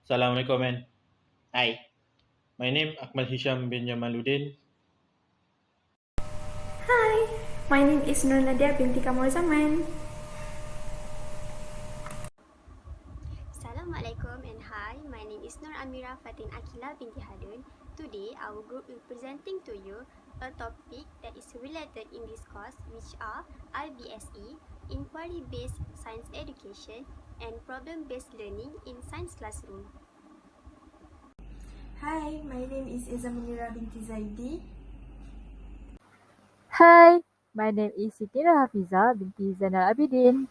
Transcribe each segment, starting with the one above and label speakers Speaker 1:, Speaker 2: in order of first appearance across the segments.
Speaker 1: Assalamualaikum, man. Hi, my name Akmal Hisyam bin Jamaludin.
Speaker 2: Hi, my name is Nur Nadiah binti Kamaruzaman.
Speaker 3: Assalamualaikum and hi, my name is Amirra Fatin Aqilah binti Hadun. Today, our group will presenting to you a topic that is related in this course, which are IBSE, Inquiry-Based Science Education, and Problem-Based Learning in Science Classroom.
Speaker 2: Hi, my name is Ezza Munirah binti Zaidi.
Speaker 4: Hi, my name is Siti Nurhafizah binti Zainal Abidin.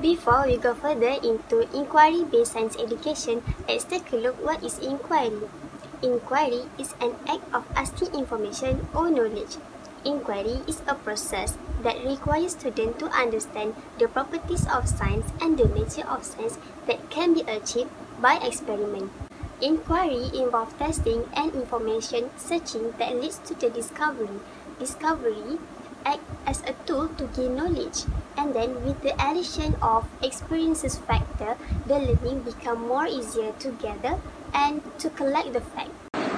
Speaker 3: Before we go further into inquiry-based science education, let's take a look what is inquiry. Inquiry is an act of asking information or knowledge. Inquiry is a process that requires students to understand the properties of science and the nature of science that can be achieved by experiment. Inquiry involves testing and information searching that leads to the discovery. Discovery acts as a tool to gain knowledge, and then with the addition of experiences factor, the learning become more easier to gather and to collect the facts.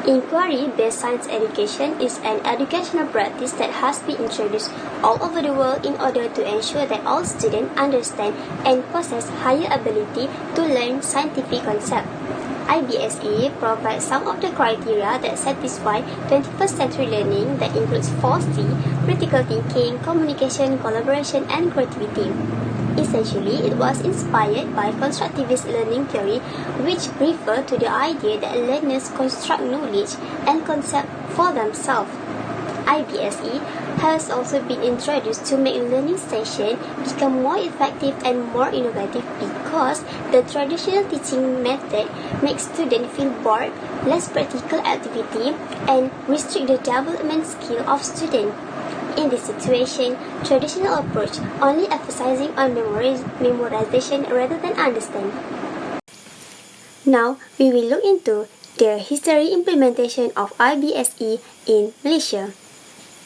Speaker 3: Inquiry-based science education is an educational practice that has been introduced all over the world in order to ensure that all students understand and possess higher ability to learn scientific concepts. IBSE provides some of the criteria that satisfy 21st century learning that includes 4C, critical thinking, communication, collaboration, and creativity. Essentially, it was inspired by constructivist learning theory, which refer to the idea that learners construct knowledge and concepts for themselves. IBSE has also been introduced to make learning sessions become more effective and more innovative because the traditional teaching method makes students feel bored, less practical activity, and restrict the development skill of students. In this situation, traditional approach only emphasizing on memorization rather than understanding. Now, we will look into the history implementation of IBSE in Malaysia.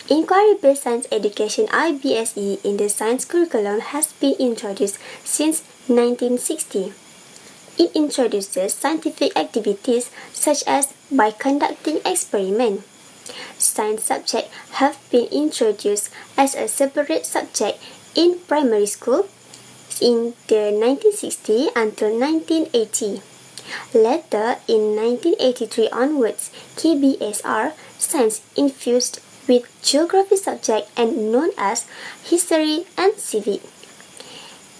Speaker 3: Inquiry-based science education IBSE in the science curriculum has been introduced since 1960. It introduces scientific activities such as by conducting experiments. Science subjects have been introduced as a separate subject in primary school in the 1960 until 1980. Later, in 1983 onwards, KBSR science infused with geography subject and known as history and civic.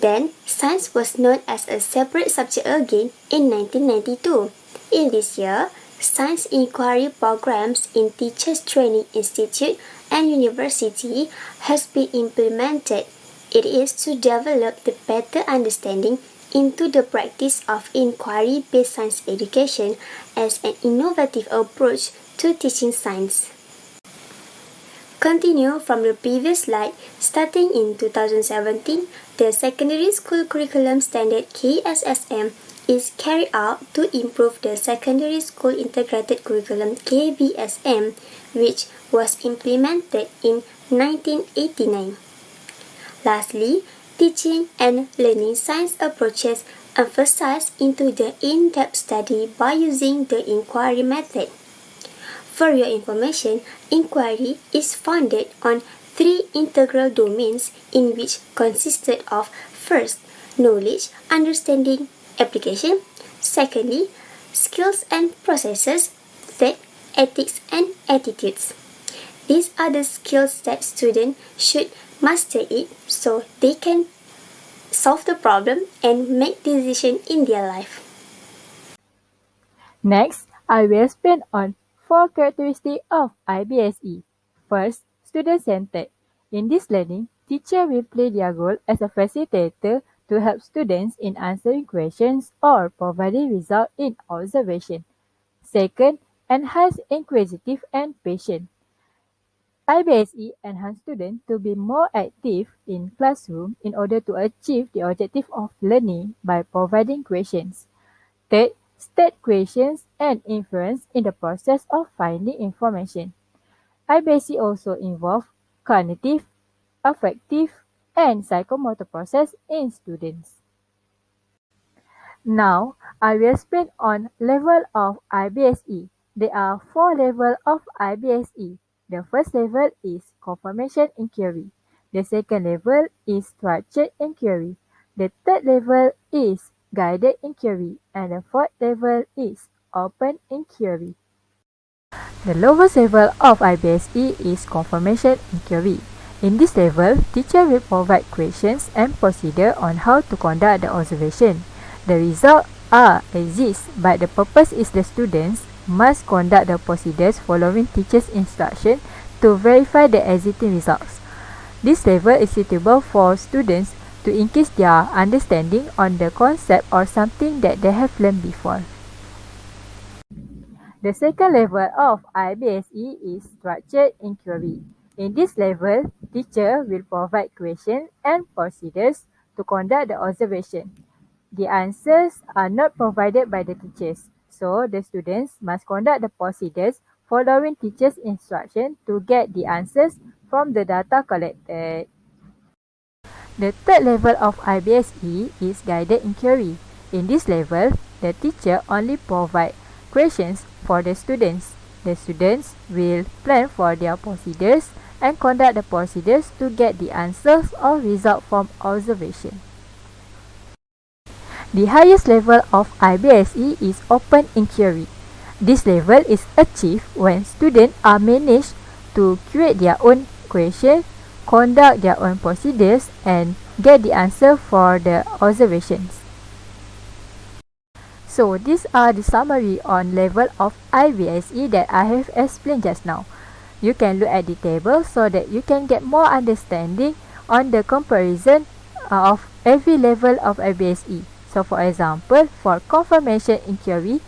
Speaker 3: Then, science was known as a separate subject again in 1992. In this year, science inquiry programs in Teachers Training Institute and University has been implemented. It is to develop the better understanding into the practice of inquiry-based science education as an innovative approach to teaching science. Continue from the previous slide, starting in 2017, the Secondary School Curriculum Standard KSSM is carried out to improve the Secondary School Integrated Curriculum KBSM, which was implemented in 1989. Lastly, teaching and learning science approaches emphasize into the in-depth study by using the inquiry method. For your information, inquiry is founded on three integral domains in which consisted of first, knowledge, understanding, application, secondly, skills and processes, third, ethics and attitudes. These are the skills that students should master it so they can solve the problem and make decisions in their life.
Speaker 4: Next, I will explain on 4 characteristics of IBSE. First, student-centered. In this learning, teacher will play their role as a facilitator to help students in answering questions or providing results in observation. Second, enhance inquisitive and patient. IBSE enhance students to be more active in classroom in order to achieve the objective of learning by providing questions. Third, state questions and influence in the process of finding information. IBSE also involve cognitive, affective, and psychomotor process in students. Now, I will explain on level of IBSE. There are 4 levels of IBSE. The first level is confirmation inquiry. The second level is structured inquiry. The third level is guided inquiry. And the fourth level is open inquiry. The lowest level of IBSE is confirmation inquiry. In this level, teacher will provide questions and procedure on how to conduct the observation. The results are exist, but the purpose is the students must conduct the procedures following teacher's instruction to verify the existing results. This level is suitable for students to increase their understanding on the concept or something that they have learned before. The second level of IBSE is structured inquiry. In this level, teacher will provide questions and procedures to conduct the observation. The answers are not provided by the teachers, so the students must conduct the procedures following teacher's instruction to get the answers from the data collected. The third level of IBSE is guided inquiry. In this level, the teacher only provides questions for the students. The students will plan for their procedures and conduct the procedures to get the answers or result from observation. The highest level of IBSE is open inquiry. This level is achieved when students are managed to create their own questions, conduct their own procedures, and get the answer for the observations. So these are the summary on level of IBSE that I have explained just now. You can look at the table so that you can get more understanding on the comparison of every level of IBSE. So for example, for confirmation inquiry,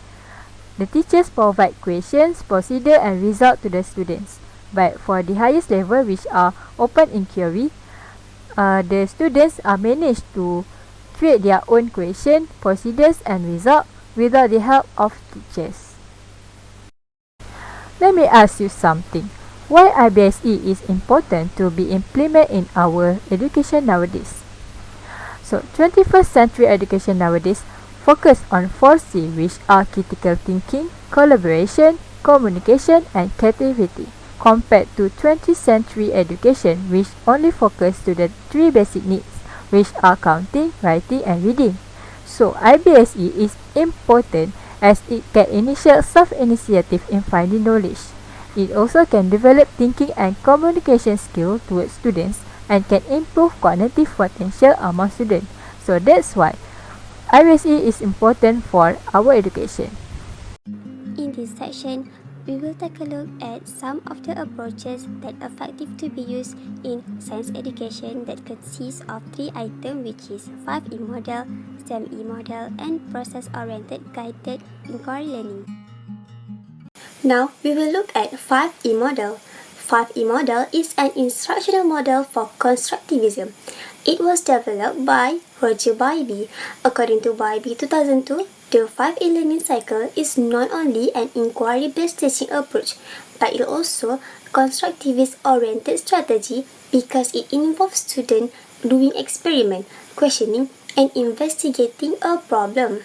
Speaker 4: the teachers provide questions, procedure and result to the students. But for the highest level, which are open inquiry, the students are managed to create their own question, procedures and result without the help of teachers. Let me ask you something. Why IBSE is important to be implemented in our education nowadays? So, 21st century education nowadays focus on 4C, which are critical thinking, collaboration, communication and creativity, compared to 20th century education, which only focus to the 3 basic needs, which are counting, writing and reading. So, IBSE is important as it can initiate self-initiative in finding knowledge. It also can develop thinking and communication skills towards students and can improve cognitive potential among students. So that's why IBSE is important for our education.
Speaker 3: In this section, we will take a look at some of the approaches that are effective to be used in science education that consists of 3 items, which is 5E model, STEM-E model, and process-oriented guided inquiry learning. Now, we will look at 5E model. 5E model is an instructional model for constructivism. It was developed by Roger Bybee. According to Bybee 2002, the 5E learning cycle is not only an inquiry-based teaching approach, but it also constructivist-oriented strategy because it involves students doing experiment, questioning, and investigating a problem.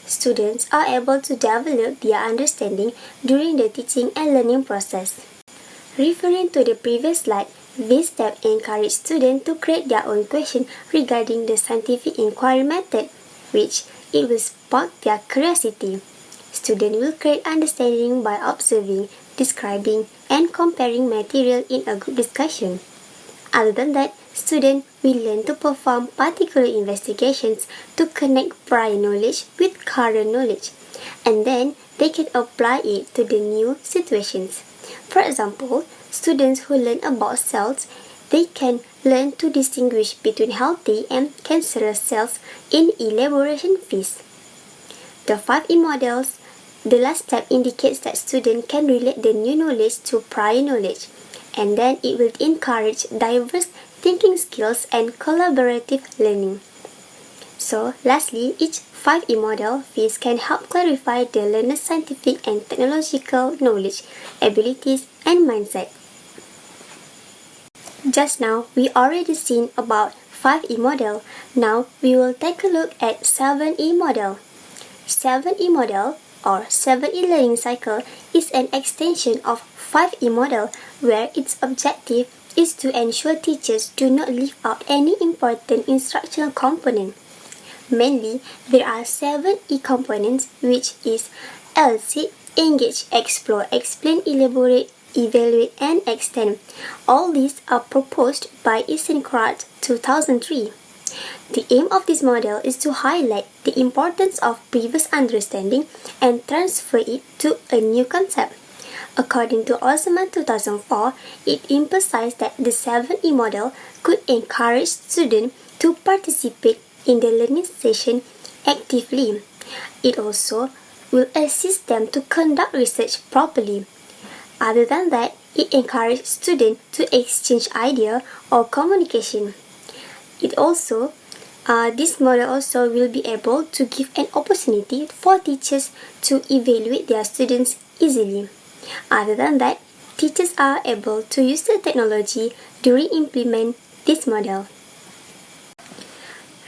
Speaker 3: Students are able to develop their understanding during the teaching and learning process. Referring to the previous slide, this step encourages students to create their own question regarding the scientific inquiry method, which it will spark their curiosity. Students will create understanding by observing, describing, and comparing material in a group discussion. Other than that, students will learn to perform particular investigations to connect prior knowledge with current knowledge, and then they can apply it to the new situations. For example, students who learn about cells, they can learn to distinguish between healthy and cancerous cells in elaboration phase. The 5E models, the last step indicates that students can relate the new knowledge to prior knowledge, and then it will encourage diverse thinking skills and collaborative learning. So, lastly, each 5E model phase can help clarify the learner's scientific and technological knowledge, abilities, and mindset. Just now, we already seen about 5E model. Now we will take a look at 7E model. 7E model or 7E learning cycle is an extension of 5E model where its objective is to ensure teachers do not leave out any important instructional component. Mainly, there are 7E components, which is elicit, engage, explore, explain, elaborate, evaluate, and extend. All these are proposed by Eisenkrat 2003. The aim of this model is to highlight the importance of previous understanding and transfer it to a new concept. According to Osman 2004, it emphasized that the 7E model could encourage students to participate in the learning session actively. It also will assist them to conduct research properly. Other than that, it encourages students to exchange ideas or communication. This model also will be able to give an opportunity for teachers to evaluate their students easily. Other than that, teachers are able to use the technology during implement this model.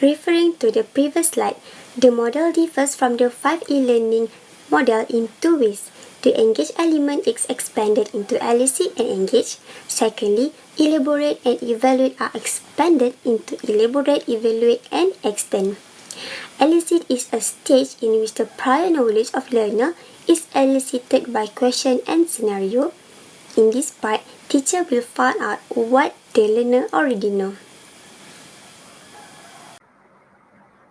Speaker 3: Referring to the previous slide, the model differs from the 5E learning model in two ways. The engage element is expanded into elicit and engage. Secondly, elaborate and evaluate are expanded into elaborate, evaluate, and extend. Elicit is a stage in which the prior knowledge of learner is elicited by question and scenario. In this part, teacher will find out what the learner already know.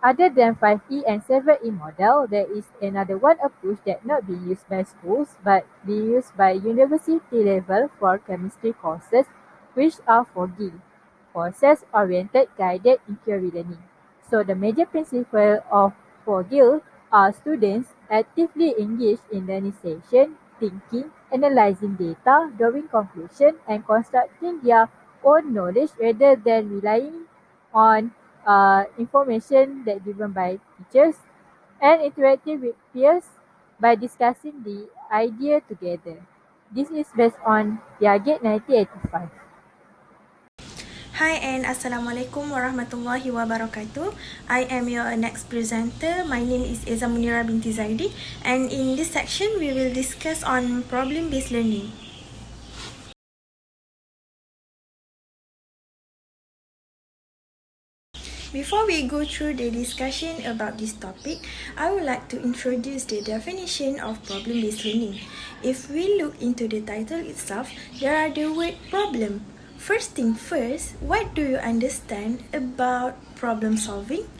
Speaker 4: Other than 5E and 7E model, there is another one approach that not being used by schools but being used by university level for chemistry courses, which are 4GIL, process-oriented guided inquiry learning. So the major principle of 4GIL are students actively engaged in learning session, thinking, analyzing data, drawing conclusion, and constructing their own knowledge rather than relying on information that given by teachers, and interacting with peers by discussing the idea together. This is based on Piaget 1985.
Speaker 5: Hi and Assalamualaikum warahmatullahi wabarakatuh. I am your next presenter. My name is Ezza Munirah binti Zaidi, and in this section we will discuss on problem-based learning. Before we go through the discussion about this topic, I would like to introduce the definition of problem-based learning. If we look into the title itself, there are the word problem. First thing first, what do you understand about problem solving?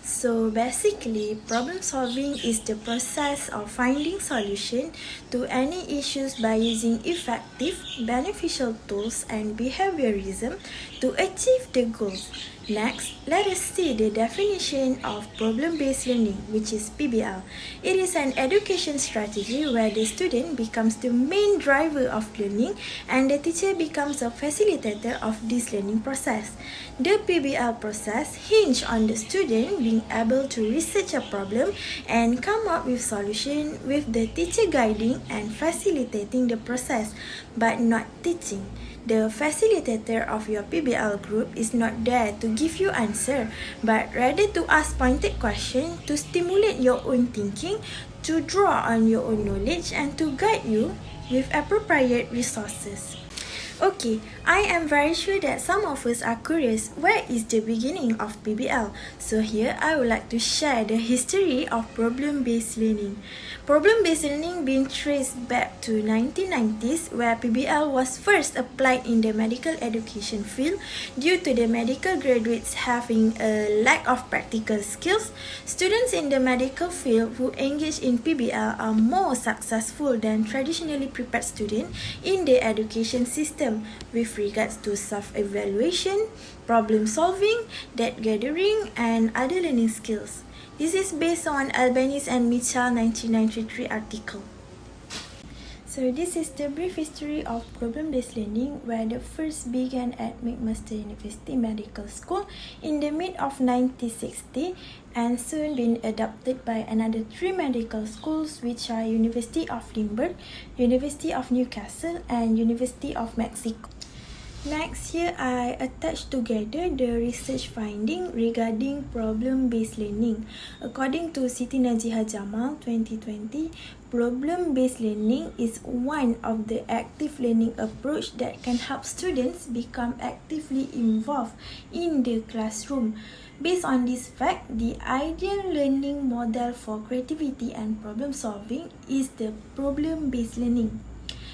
Speaker 5: So basically, problem solving is the process of finding solution to any issues by using effective, beneficial tools and behaviorism to achieve the goals. Next, let us see the definition of problem-based learning, which is PBL. It is an education strategy where the student becomes the main driver of learning and the teacher becomes a facilitator of this learning process. The PBL process hinges on the student being able to research a problem and come up with solution with the teacher guiding and facilitating the process, but not teaching. The facilitator of your PBL group is not there to give you answer, but rather to ask pointed questions to stimulate your own thinking, to draw on your own knowledge, and to guide you with appropriate resources. Okay, I am very sure that some of us are curious where is the beginning of PBL. So here I would like to share the history of problem-based learning. Problem-based learning being traced back to 1990s, where PBL was first applied in the medical education field due to the medical graduates having a lack of practical skills. Students in the medical field who engage in PBL are more successful than traditionally prepared students in the education system with regards to self-evaluation, problem solving, data gathering, and other learning skills. This is based on Albanese and Mitchell 1993 article. So this is the brief history of problem-based learning, where the first began at McMaster University Medical School in the mid of 1960 and soon been adopted by another 3 medical schools, which are University of Limburg, University of Newcastle, and University of Mexico. Next, here I attach together the research finding regarding problem-based learning. According to Siti Jamal 2020, problem-based learning is one of the active learning approach that can help students become actively involved in the classroom. Based on this fact, the ideal learning model for creativity and problem solving is the problem-based learning.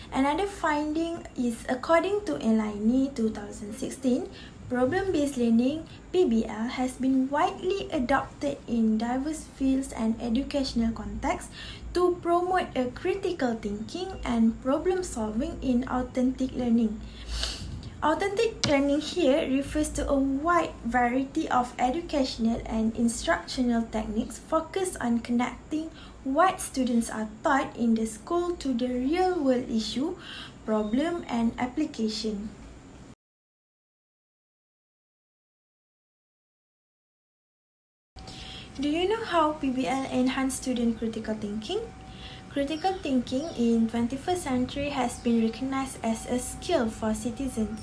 Speaker 5: Another finding is, according to Elaine 2016, problem-based learning (PBL) has been widely adopted in diverse fields and educational contexts to promote a critical thinking and problem solving in authentic learning. Authentic learning here refers to a wide variety of educational and instructional techniques focused on connecting what students are taught in the school to the real-world issue, problem, and application. Do you know how PBL enhance student critical thinking? Critical thinking in 21st century has been recognized as a skill for citizens.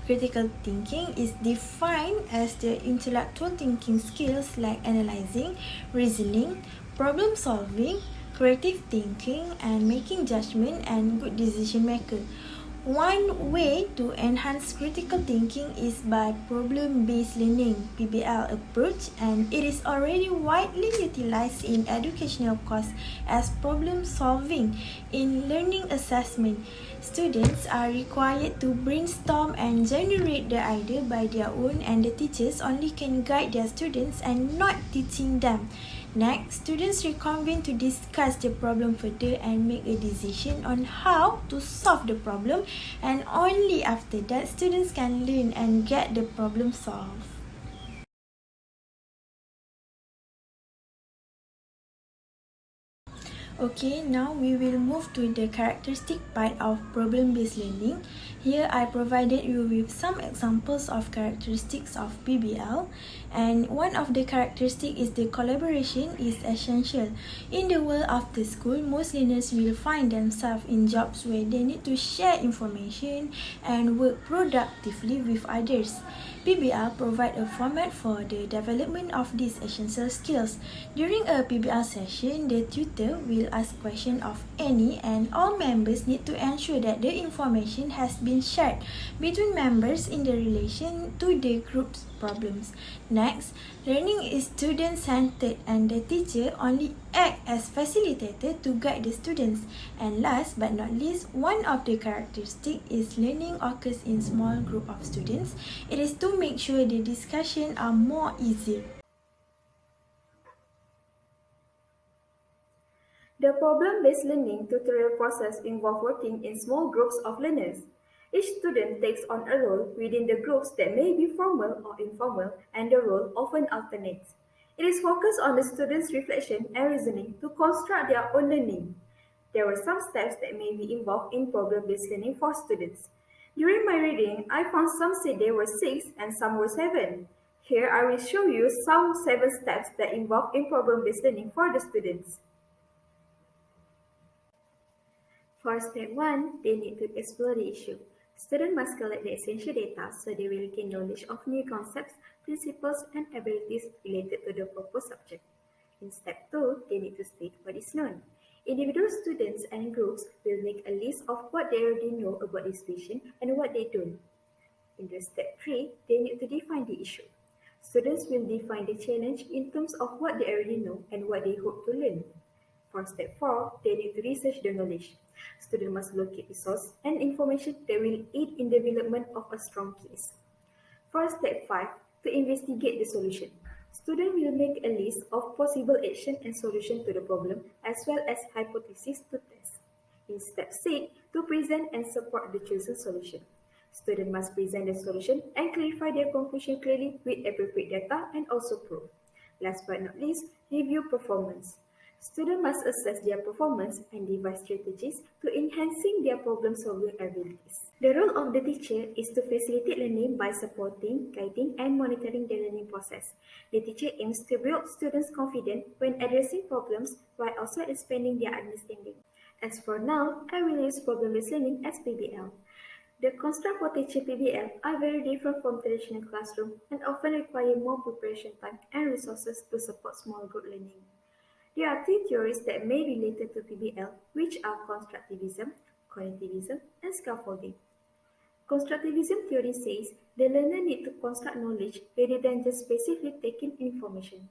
Speaker 5: Critical thinking is defined as the intellectual thinking skills like analyzing, reasoning, problem solving, creative thinking, and making judgment and good decision maker. One way to enhance critical thinking is by problem-based learning (PBL) approach, and it is already widely utilized in educational courses as problem solving. In learning assessment, students are required to brainstorm and generate the idea by their own, and the teachers only can guide their students and not teaching them. Next, students reconvene to discuss the problem further and make a decision on how to solve the problem, and only after that students can learn and get the problem solved. Okay, now we will move to the characteristic part of problem-based learning. Here I provided you with some examples of characteristics of PBL, and one of the characteristics is the collaboration is essential. In the world of the school, most learners will find themselves in jobs where they need to share information and work productively with others. PBL provide a format for the development of these essential skills. During a PBL session, the tutor will ask questions of any and all members need to ensure that the information has been shared between members in the relation to the group's problems. Next, learning is student-centered and the teacher only act as facilitator to guide the students. And last but not least, one of the characteristics is learning occurs in small group of students. It is to make sure the discussion are more easier.
Speaker 2: The problem-based learning tutorial process involves working in small groups of learners. Each student takes on a role within the groups that may be formal or informal, and the role often alternates. It is focused on the students' reflection and reasoning to construct their own learning. There were some steps that may be involved in problem-based learning for students. During my reading, I found some said there were 6 and some were 7. Here I will show you some 7 steps that involve in problem-based learning for the students. For step 1, they need to explore the issue. Students must collect the essential data so they will gain knowledge of new concepts, principles, and abilities related to the proposed subject. In step 2, they need to state what is known. Individual students and groups will make a list of what they already know about the situation and what they don't. In the step 3, they need to define the issue. Students will define the challenge in terms of what they already know and what they hope to learn. For step 4, they need to research the knowledge. Students must locate the source and information that will aid in development of a strong case. For step 5, to investigate the solution. Students will make a list of possible action and solution to the problem as well as hypotheses to test. In step 6, to present and support the chosen solution. Students must present the solution and clarify their conclusion clearly with appropriate data and also proof. Last but not least, review performance. Students must assess their performance and devise strategies to enhancing their problem-solving abilities. The role of the teacher is to facilitate learning by supporting, guiding, and monitoring the learning process. The teacher aims to build students' confidence when addressing problems while also expanding their understanding. As for now, I will use problem-based learning as PBL. The construct for teaching PBL are very different from traditional classroom and often require more preparation time and resources to support small group learning. There are three theories that may be related to PBL, which are constructivism, cognitivism, and scaffolding. Constructivism theory says the learner needs to construct knowledge rather than just passively taking information.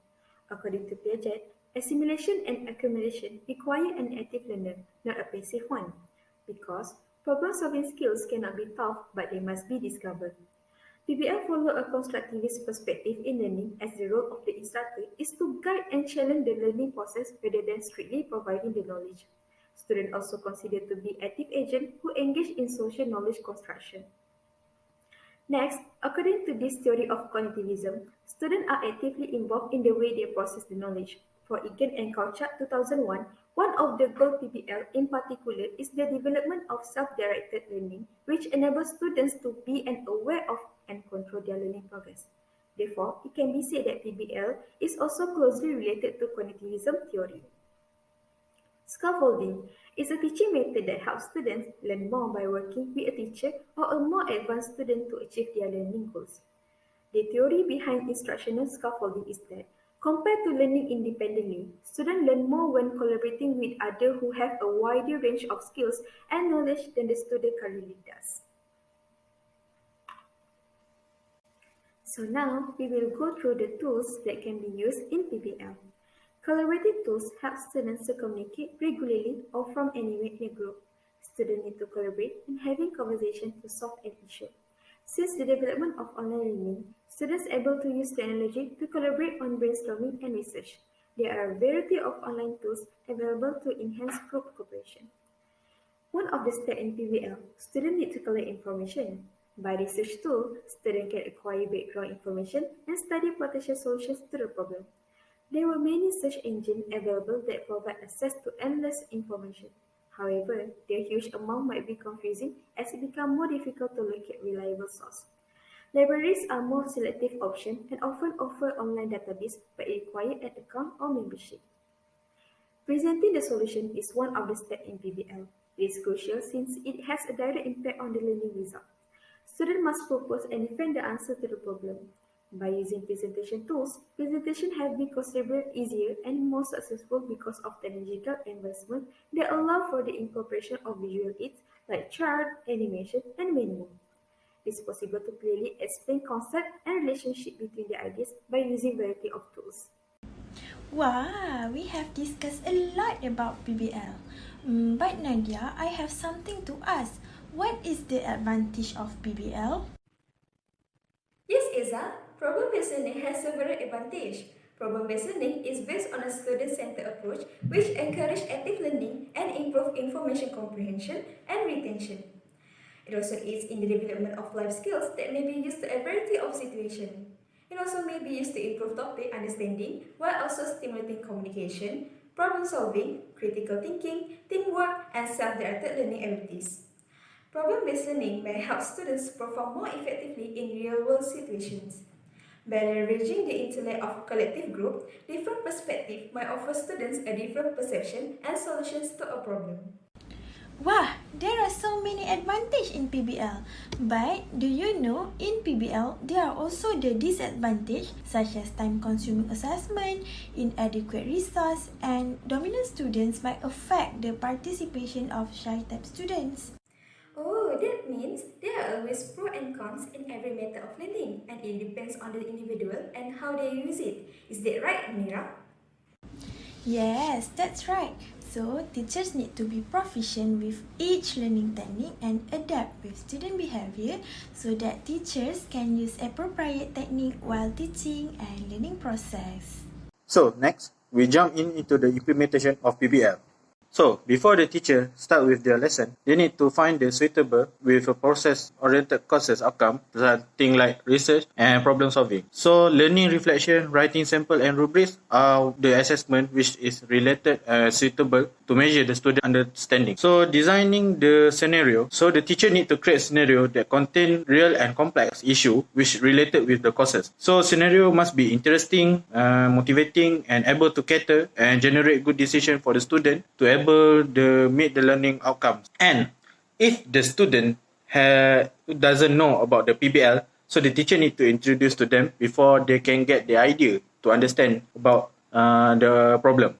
Speaker 2: According to Piaget, assimilation and accumulation require an active learner, not a passive one, because problem-solving skills cannot be taught, but they must be discovered. PBL follow a constructivist perspective in learning, as the role of the instructor is to guide and challenge the learning process rather than strictly providing the knowledge. Students also considered to be active agents who engage in social knowledge construction. Next, according to this theory of cognitivism, students are actively involved in the way they process the knowledge. For Egan and Couchard 2001, one of the goals PBL in particular is the development of self-directed learning, which enables students to be aware of and control their learning progress. Therefore, it can be said that PBL is also closely related to cognitivism theory. Scaffolding is a teaching method that helps students learn more by working with a teacher or a more advanced student to achieve their learning goals. The theory behind instructional scaffolding is that, compared to learning independently, students learn more when collaborating with others who have a wider range of skills and knowledge than the student currently does. So now, we will go through the tools that can be used in PBL. Collaborative tools help students to communicate regularly or from anywhere in a group. Students need to collaborate in having conversations to solve an issue. Since the development of online learning, students are able to use technology to collaborate on brainstorming and research. There are a variety of online tools available to enhance group cooperation. One of the steps in PBL, students need to collect information. By research tool, students can acquire background information and study potential solutions to the problem. There were many search engines available that provide access to endless information. However, their huge amount might be confusing as it becomes more difficult to locate reliable sources. Libraries are more selective option and often offer online database but require an account or membership. Presenting the solution is one of the steps in PBL. It is crucial since it has a direct impact on the learning result. Students must propose and defend the answer to the problem. By using presentation tools, presentations have been considerably easier and more successful because of technological advancements that allow for the incorporation of visual aids like chart, animation, and menu. It is possible to clearly explain concepts and relationship between the ideas by using a variety of tools.
Speaker 5: Wow, we have discussed a lot about PBL. But Nadia, I have something to ask. What is the advantage of PBL?
Speaker 2: Yes, Ezza. Problem-based learning has several advantages. Problem-based learning is based on a student-centered approach which encourages active learning and improves information comprehension and retention. It also aids in the development of life skills that may be used to a variety of situations. It also may be used to improve topic understanding while also stimulating communication, problem-solving, critical thinking, teamwork, and self-directed learning abilities. Problem-based learning may help students perform more effectively in real-world situations. By leveraging the intellect of collective group, different perspectives might offer students a different perception and solutions to a problem.
Speaker 5: Wow, there are so many advantages in PBL. But do you know, in PBL, there are also the disadvantages such as time-consuming assessment, inadequate resource, and dominant students might affect the participation of shy-type students.
Speaker 2: Oh, that means there are always pros and cons in every method of learning, and it depends on the individual and how they use it. Is that right, Amirra?
Speaker 5: Yes, that's right. So, teachers need to be proficient with each learning technique and adapt with student behavior so that teachers can use appropriate technique while teaching and learning process.
Speaker 1: So next, we jump into the implementation of PBL. So, before the teacher start with their lesson, they need to find the suitable with a process-oriented courses outcome, things like research and problem solving. So, learning reflection, writing sample and rubrics are the assessment which is related suitable to measure the student understanding. So, designing the scenario. So, the teacher need to create scenario that contain real and complex issue which related with the courses. So, scenario must be interesting, motivating, and able to cater and generate good decision for the student to able to meet the learning outcomes. And if the student doesn't know about the PBL, so the teacher need to introduce to them before they can get the idea to understand about the problem.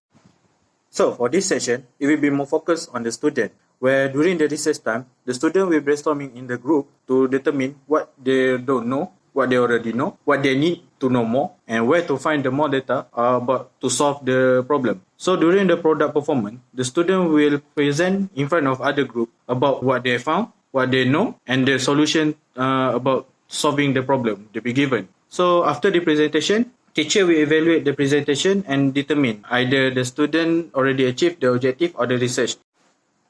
Speaker 1: So for this session, it will be more focused on the student, where during the recess time, the student will brainstorming in the group to determine what they don't know, what they already know, what they need to know more, and where to find the more data about to solve the problem. So during the product performance, the student will present in front of other group about what they found, what they know, and the solution about solving the problem they be given. So after the presentation, teacher will evaluate the presentation and determine either the student already achieved the objective or the research.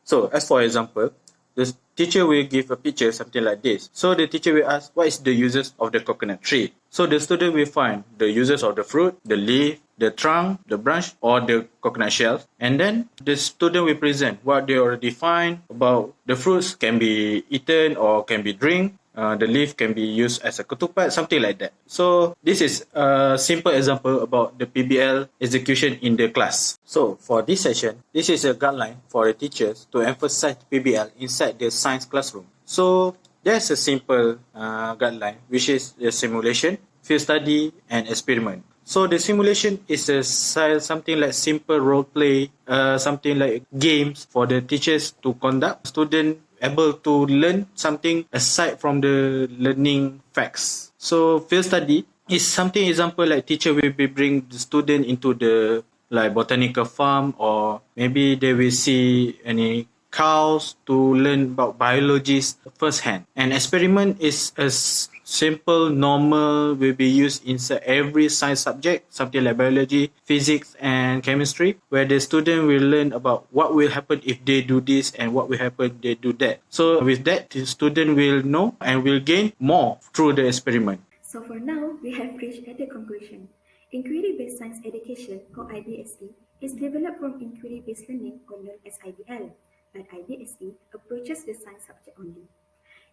Speaker 1: So as for example, the teacher will give a picture something like this. So the teacher will ask, what is the uses of the coconut tree? So the student will find the uses of the fruit, the leaf, the trunk, the branch, or the coconut shells. And then the student will present what they already find about the fruits can be eaten or can be drink. The leaf can be used as a ketupat, something like that. So this is a simple example about the PBL execution in the class. So for this session, this is a guideline for the teachers to emphasize PBL inside the science classroom. So there's a simple guideline, which is the simulation, field study, and experiment. So the simulation is something like simple role play, something like games for the teachers to conduct. Students able to learn something aside from the learning facts. So field study is something example like teacher will be bring the student into the like botanical farm, or maybe they will see any cows to learn about biology firsthand. And experiment is a simple, normal, will be used inside every science subject, something like biology, physics, and chemistry, where the student will learn about what will happen if they do this and what will happen if they do that. So with that, the student will know and will gain more through the experiment.
Speaker 2: So for now, we have reached at the conclusion. Inquiry-based science education, or IBSE, is developed from inquiry-based learning, or known as IBL, but IBSE approaches the science subject only.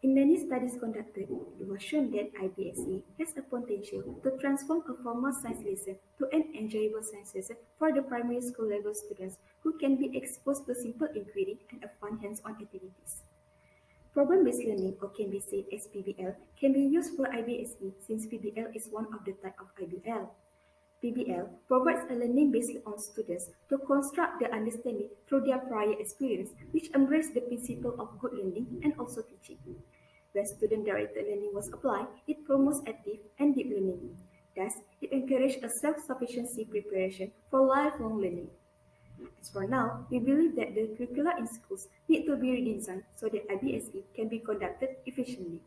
Speaker 2: In many studies conducted, it was shown that IBSE has a potential to transform a formal science lesson to an enjoyable science lesson for the primary school level students who can be exposed to simple inquiry and fun hands-on activities. Problem-based learning, or can be said as PBL, can be used for IBSE since PBL is one of the type of IBL. PBL provides a learning based on students to construct their understanding through their prior experience, which embrace the principle of good learning and also teaching. When student-directed learning was applied, it promotes active and deep learning. Thus, it encourages a self-sufficiency preparation for lifelong learning. As for now, we believe that the curricula in schools need to be redesigned so that IBSE can be conducted efficiently.